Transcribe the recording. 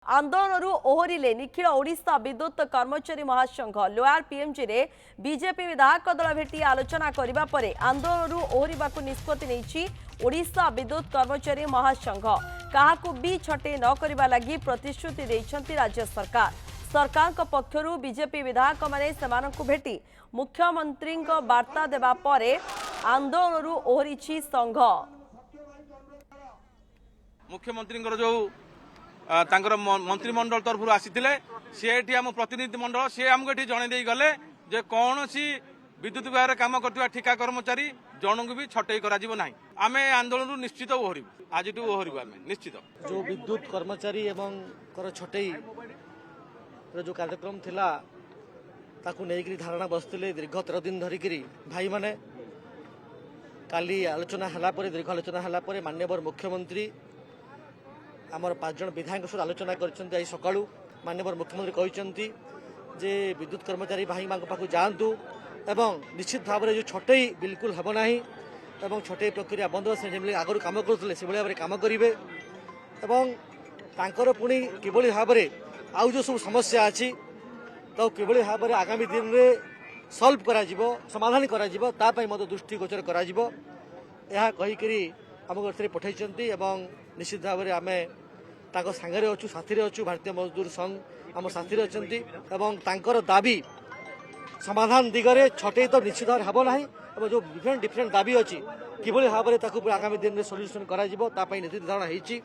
आंदोलन ओहरिले निखिल ओडिशा विद्युत कर्मचारी महासंघ लोयार पीएमजी रे बीजेपी विधायक दल भेटी आलोचना करने पर आंदोलन ओहरिबाकु निष्पत्ति नेछि ओडिशा विद्युत कर्मचारी महासंघ काहाकु भी छटे न करबा लागि प्रतिश्रुति दैछंती राज्य सरकार। सरकार पक्षरु बीजेपी विधायक माने सेमानकु भेटी मुख्यमंत्री वार्ता देबा परे आंदोलन ओहरिछि संघ। मुख्यमंत्री जो मंत्रिमंडल तरफ आसी सी आम प्रतिनिधि मंडल सी आमको ये जन गले जे कौन सी विद्युत विभाग काम करता ठिका कर्मचारी जन को भी छटई करा आम आंदोलन निश्चित ओहरु आज ओहरु आम निश्चित जो विद्युत कर्मचारी एवं छटई जो कार्यक्रम थिला ताकू नहीं धारणा बसते दीर्घ 13 दिन धरिक भाई माने काली आलोचना है दीर्घ आलोचना है माननीय मुख्यमंत्री आमर 5 जन विधायक सहित आलोचना कर सका माननीय मुख्यमंत्री कहते जे विद्युत कर्मचारी भाई मान पाक जातु एवं निश्चित भाव में जो छटई बिल्कुल हम ना एवं छटई प्रक्रिया बंद से आगु कम करुले से भाव में कम करेंगे एवं तांकर पुणी किभली भाव में आउ जो सब समस्या अच्छी तो किभली भाव में आगामी दिन में सल्व करा समाधान करा दृष्टिगोचर करा कहीकि आम घर पठाई निश्चित भाव में आम सांगे अच्छु साथी अच्छु भारतीय मजदूर संघ आम साथी अच्छा दाबी समाधान दिगरे छटई तो निश्चित भाव हम ना जो डिफरेंट दाबी अच्छी किभली भाव में आगामी दिन में सल्यूशन करा निश्चित धारणा होती।